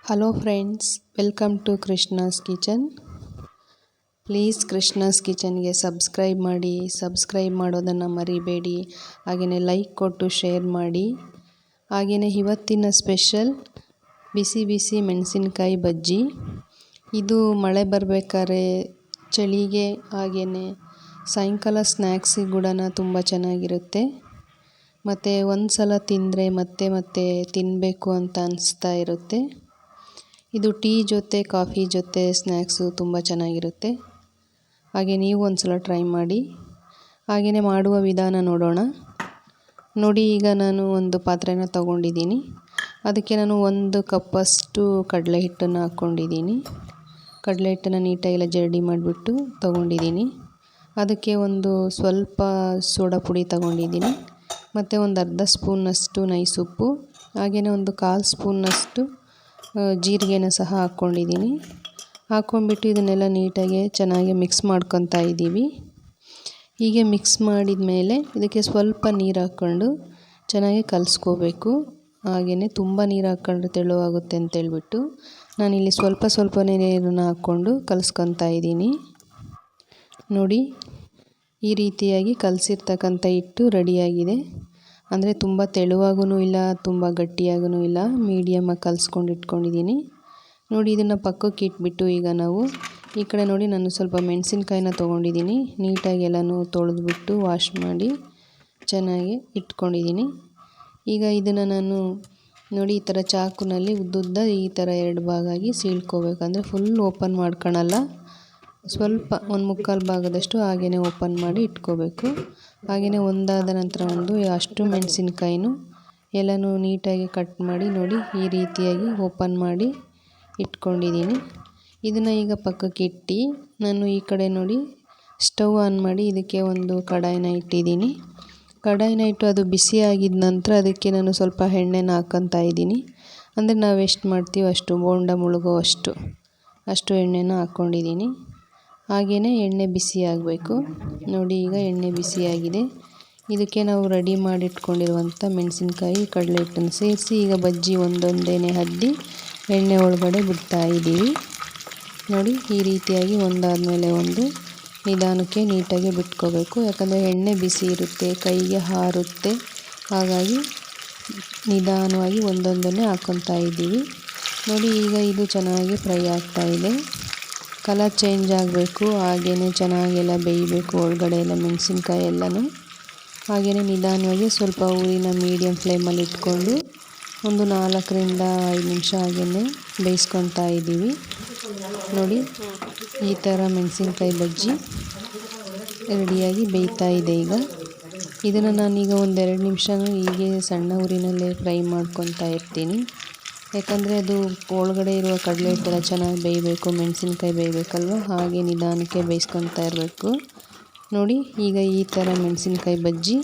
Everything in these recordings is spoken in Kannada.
Hello friends, welcome to Krishna's kitchen. Please Krishna's ಕಿಚನ್ಗೆ ಸಬ್ಸ್ಕ್ರೈಬ್ ಮಾಡೋದನ್ನು ಮರಿಬೇಡಿ. ಹಾಗೆಯೇ ಲೈಕ್ ಕೊಟ್ಟು ಶೇರ್ ಮಾಡಿ. ಹಾಗೆಯೇ ಇವತ್ತಿನ ಸ್ಪೆಷಲ್ ಬಿಸಿ ಬಿಸಿ ಮೆಣಸಿನ್ಕಾಯಿ ಬಜ್ಜಿ. ಇದು ಮಳೆ ಬರಬೇಕಾದ್ರೆ ಚಳಿಗೆ ಹಾಗೆಯೇ ಸಾಯಂಕಾಲ ಸ್ನ್ಯಾಕ್ಸಿಗೆ ಕೂಡ ತುಂಬ ಚೆನ್ನಾಗಿರುತ್ತೆ. ಮತ್ತು ಒಂದು ಸಲ ತಿಂದರೆ ಮತ್ತೆ ಮತ್ತೆ ತಿನ್ನಬೇಕು ಅಂತ ಅನಿಸ್ತಾ ಇರುತ್ತೆ. ಇದು ಟೀ ಜೊತೆ ಕಾಫಿ ಜೊತೆ ಸ್ನ್ಯಾಕ್ಸು ತುಂಬ ಚೆನ್ನಾಗಿರುತ್ತೆ. ಹಾಗೆ ನೀವು ಒಂದು ಸಲ ಟ್ರೈ ಮಾಡಿ. ಹಾಗೆಯೇ ಮಾಡುವ ವಿಧಾನ ನೋಡೋಣ. ನೋಡಿ, ಈಗ ನಾನು ಒಂದು ಪಾತ್ರೆನ ತೊಗೊಂಡಿದ್ದೀನಿ. ಅದಕ್ಕೆ ನಾನು 1 ಕಪ್ಪಷ್ಟು ಕಡಲೆ ಹಿಟ್ಟನ್ನು ಹಾಕ್ಕೊಂಡಿದ್ದೀನಿ. ಕಡಲೆ ಹಿಟ್ಟನ್ನು ನೀಟಾಗೆಲ್ಲ ಜರಡಿ ಮಾಡಿಬಿಟ್ಟು ತೊಗೊಂಡಿದ್ದೀನಿ. ಅದಕ್ಕೆ ಒಂದು ಸ್ವಲ್ಪ ಸೋಡಾ ಪುಡಿ ತೊಗೊಂಡಿದ್ದೀನಿ. ಮತ್ತು ಒಂದು ಅರ್ಧ ಸ್ಪೂನಷ್ಟು ನೈಸ್ ಉಪ್ಪು, ಹಾಗೆಯೇ ಒಂದು 1/4 ಸ್ಪೂನಷ್ಟು ಜೀರಿಗೆನ ಸಹ ಹಾಕ್ಕೊಂಡಿದ್ದೀನಿ. ಹಾಕ್ಕೊಂಡ್ಬಿಟ್ಟು ಇದನ್ನೆಲ್ಲ ನೀಟಾಗಿ ಚೆನ್ನಾಗಿ ಮಿಕ್ಸ್ ಮಾಡ್ಕೊತಾ ಇದ್ದೀವಿ. ಹೀಗೆ ಮಿಕ್ಸ್ ಮಾಡಿದ ಮೇಲೆ ಇದಕ್ಕೆ ಸ್ವಲ್ಪ ನೀರು ಹಾಕ್ಕೊಂಡು ಚೆನ್ನಾಗಿ ಕಲಿಸ್ಕೋಬೇಕು. ಹಾಗೆಯೇ ತುಂಬ ನೀರು ಹಾಕ್ಕೊಂಡ್ರೆ ತೆಳುವಾಗುತ್ತೆ ಅಂತೇಳ್ಬಿಟ್ಟು ನಾನಿಲ್ಲಿ ಸ್ವಲ್ಪನೇ ನೀರನ್ನು ಹಾಕ್ಕೊಂಡು ಕಲಿಸ್ಕೊತಾ ಇದ್ದೀನಿ. ನೋಡಿ, ಈ ರೀತಿಯಾಗಿ ಕಲಸಿರ್ತಕ್ಕಂಥ ಹಿಟ್ಟು ರೆಡಿಯಾಗಿದೆ. ಅಂದರೆ ತುಂಬ ತೆಳುವಾಗೂ ಇಲ್ಲ, ತುಂಬ ಗಟ್ಟಿಯಾಗೂ ಇಲ್ಲ, ಮೀಡಿಯಮಾಗಿ ಕಲಿಸ್ಕೊಂಡು ಇಟ್ಕೊಂಡಿದ್ದೀನಿ. ನೋಡಿ, ಇದನ್ನು ಪಕ್ಕಕ್ಕೆ ಇಟ್ಬಿಟ್ಟು ಈಗ ನಾವು ಈ ಕಡೆ ನೋಡಿ, ನಾನು ಸ್ವಲ್ಪ ಮೆಣಸಿನ್ಕಾಯಿನ ತೊಗೊಂಡಿದ್ದೀನಿ. ನೀಟಾಗಿ ಎಲ್ಲನೂ ತೊಳೆದ್ಬಿಟ್ಟು ವಾಶ್ ಮಾಡಿ ಚೆನ್ನಾಗಿ ಇಟ್ಕೊಂಡಿದ್ದೀನಿ. ಈಗ ಇದನ್ನು ನಾನು ನೋಡಿ ಈ ಥರ ಚಾಕುನಲ್ಲಿ ಉದ್ದುದ್ದ ಈ ಥರ 2 ಭಾಗ ಆಗಿ ಸೀಳ್ಕೋಬೇಕು. ಅಂದರೆ ಫುಲ್ ಓಪನ್ ಮಾಡ್ಕೊಳಲ್ಲ, ಸ್ವಲ್ಪ 1/4 ಭಾಗದಷ್ಟು ಹಾಗೆಯೇ ಓಪನ್ ಮಾಡಿ ಇಟ್ಕೋಬೇಕು. ಹಾಗೆಯೇ ಒಂದಾದ ನಂತರ ಒಂದು ಅಷ್ಟು ಮೆಣಸಿನ್ಕಾಯಿನೂ ಎಲ್ಲನೂ ನೀಟಾಗಿ ಕಟ್ ಮಾಡಿ ನೋಡಿ ಈ ರೀತಿಯಾಗಿ ಓಪನ್ ಮಾಡಿ ಇಟ್ಕೊಂಡಿದ್ದೀನಿ. ಇದನ್ನು ಈಗ ಪಕ್ಕಕ್ಕೆ ಇಟ್ಟು ನಾನು ಈ ಕಡೆ ನೋಡಿ ಸ್ಟವ್ ಆನ್ ಮಾಡಿ ಇದಕ್ಕೆ ಒಂದು ಕಡಾಯಿನ ಇಟ್ಟಿದ್ದೀನಿ. ಕಡಾಯಿನ ಇಟ್ಟು ಅದು ಬಿಸಿ ಆಗಿದ ನಂತರ ಅದಕ್ಕೆ ನಾನು ಸ್ವಲ್ಪ ಎಣ್ಣೆನ ಹಾಕ್ಕೊತಾ ಇದ್ದೀನಿ. ಅಂದರೆ ನಾವು ಎಷ್ಟು ಮಾಡ್ತೀವೋ ಅಷ್ಟು, ಬೋಂಡ ಮುಳುಗೋ ಅಷ್ಟು ಎಣ್ಣೆನ ಹಾಕ್ಕೊಂಡಿದ್ದೀನಿ. ಹಾಗೆಯೇ ಎಣ್ಣೆ ಬಿಸಿ ಆಗಬೇಕು. ನೋಡಿ, ಈಗ ಎಣ್ಣೆ ಬಿಸಿಯಾಗಿದೆ. ಇದಕ್ಕೆ ನಾವು ರೆಡಿ ಮಾಡಿಟ್ಕೊಂಡಿರುವಂಥ ಮೆಣಸಿನ್ಕಾಯಿ ಕಡಲೆ ಹಿಟ್ಟನ್ನು ಸೇರಿಸಿ ಈಗ ಬಜ್ಜಿ ಒಂದೊಂದೇ ಅದ್ದಿ ಎಣ್ಣೆ ಒಳಗಡೆ ಬಿಡ್ತಾ ಇದ್ದೀವಿ. ನೋಡಿ, ಈ ರೀತಿಯಾಗಿ ಒಂದಾದಮೇಲೆ ಒಂದು ನಿಧಾನಕ್ಕೆ ನೀಟಾಗಿ ಬಿಟ್ಕೋಬೇಕು. ಯಾಕಂದರೆ ಎಣ್ಣೆ ಬಿಸಿ ಇರುತ್ತೆ, ಕೈಗೆ ಹಾರುತ್ತೆ. ಹಾಗಾಗಿ ನಿಧಾನವಾಗಿ ಒಂದೊಂದನ್ನೇ ಹಾಕ್ಕೊತಾ ಇದ್ದೀವಿ. ನೋಡಿ, ಈಗ ಇದು ಚೆನ್ನಾಗಿ ಫ್ರೈ ಆಗ್ತಾಯಿದೆ. ಕಲರ್ ಚೇಂಜ್ ಆಗಬೇಕು. ಹಾಗೆಯೇ ಚೆನ್ನಾಗೆಲ್ಲ ಬೇಯಬೇಕು ಒಳಗಡೆ ಎಲ್ಲ ಮೆಣಸಿನ್ಕಾಯಿ ಎಲ್ಲನೂ. ಹಾಗೆಯೇ ನಿಧಾನವಾಗಿ ಸ್ವಲ್ಪ ಊರಿನ ಮೀಡಿಯಮ್ ಫ್ಲೇಮಲ್ಲಿ ಇಟ್ಕೊಂಡು ಒಂದು 4ರಿಂದ 5 ನಿಮಿಷ ಹಾಗೆಯೇ ಬೇಯಿಸ್ಕೊತಾ ಇದ್ದೀವಿ. ನೋಡಿ, ಈ ಥರ ಮೆಣಸಿನ್ಕಾಯಿ ಬಜ್ಜಿ ರೆಡಿಯಾಗಿ ಬೇಯ್ತಾ ಇದೆ. ಈಗ ಇದನ್ನು ನಾನೀಗ 1-2 ನಿಮಿಷನೂ ಹೀಗೆ ಸಣ್ಣ ಊರಿನಲ್ಲೇ ಫ್ರೈ ಮಾಡ್ಕೊತಾ ಇರ್ತೀನಿ. ಯಾಕಂದರೆ ಅದು ಒಳಗಡೆ ಇರುವ ಕಡಲೆ ಹಿಟ್ಟೆಲ್ಲ ಚೆನ್ನಾಗಿ ಬೇಯಬೇಕು, ಮೆಣಸಿನ್ಕಾಯಿ ಬೇಯಬೇಕಲ್ವ, ಹಾಗೆ ನಿಧಾನಕ್ಕೆ ಬೇಯಿಸ್ಕೊತಾ ಇರಬೇಕು. ನೋಡಿ, ಈಗ ಈ ಥರ ಮೆಣಸಿನ್ಕಾಯಿ ಬಜ್ಜಿ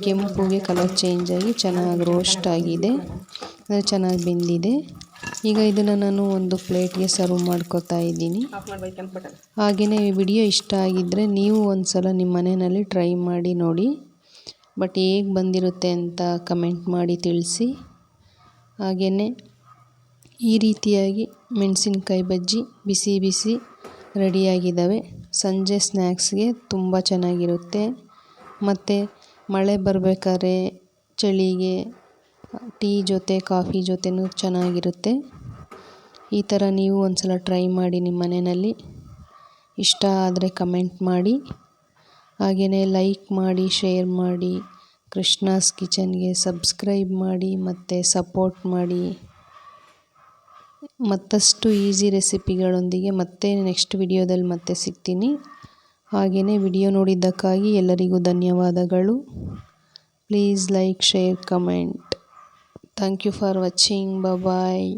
ಕೆಂಪುಗೆ ಕಲರ್ ಚೇಂಜ್ ಆಗಿ ಚೆನ್ನಾಗಿ ರೋಸ್ಟ್ ಆಗಿದೆ, ಅಂದರೆ ಚೆನ್ನಾಗಿ ಬೆಂದಿದೆ. ಈಗ ಇದನ್ನು ನಾನು ಒಂದು ಪ್ಲೇಟ್ಗೆ ಸರ್ವ್ ಮಾಡ್ಕೊತಾ ಇದ್ದೀನಿ. ಹಾಗೆಯೇ ಈ ವಿಡಿಯೋ ಇಷ್ಟ ಆಗಿದ್ದರೆ ನೀವು ಒಂದು ಸಲ ನಿಮ್ಮ ಮನೆಯಲ್ಲಿ ಟ್ರೈ ಮಾಡಿ ನೋಡಿ. ಬಟ್ ಹೇಗೆ ಬಂದಿರುತ್ತೆ ಅಂತ ಕಮೆಂಟ್ ಮಾಡಿ ತಿಳಿಸಿ. ಹಾಗೆಯೇ ಈ ರೀತಿಯಾಗಿ ಮೆಣಸಿನ್ಕಾಯಿ ಬಜ್ಜಿ ಬಿಸಿ ಬಿಸಿ ರೆಡಿಯಾಗಿದ್ದಾವೆ. ಸಂಜೆ ಸ್ನ್ಯಾಕ್ಸ್ಗೆ ತುಂಬ ಚೆನ್ನಾಗಿರುತ್ತೆ. ಮತ್ತು ಮಳೆ ಬರಬೇಕಾದ್ರೆ ಚಳಿಗೆ ಟೀ ಜೊತೆ ಕಾಫಿ ಜೊತೆನೂ ಚೆನ್ನಾಗಿರುತ್ತೆ. ಈ ಥರ ನೀವು ಒಂದು ಸಲ ಟ್ರೈ ಮಾಡಿ ನಿಮ್ಮ ಮನೆಯಲ್ಲಿ. ಇಷ್ಟ ಆದರೆ ಕಮೆಂಟ್ ಮಾಡಿ. ಹಾಗೆಯೇ ಲೈಕ್ ಮಾಡಿ, ಶೇರ್ ಮಾಡಿ, ಕೃಷ್ಣಾಸ್ ಕಿಚನ್ಗೆ ಸಬ್ಸ್ಕ್ರೈಬ್ ಮಾಡಿ ಮತ್ತು ಸಪೋರ್ಟ್ ಮಾಡಿ. ಮತ್ತಷ್ಟು ಈಸಿ ರೆಸಿಪಿಗಳೊಂದಿಗೆ ಮತ್ತೆ ನೆಕ್ಸ್ಟ್ ವಿಡಿಯೋದಲ್ಲಿ ಮತ್ತೆ ಸಿಗ್ತೀನಿ. ಹಾಗೆಯೇ ವಿಡಿಯೋ ನೋಡಿದ್ದಕ್ಕಾಗಿ ಎಲ್ಲರಿಗೂ ಧನ್ಯವಾದಗಳು. Please like, share, comment. Thank you for watching. Bye.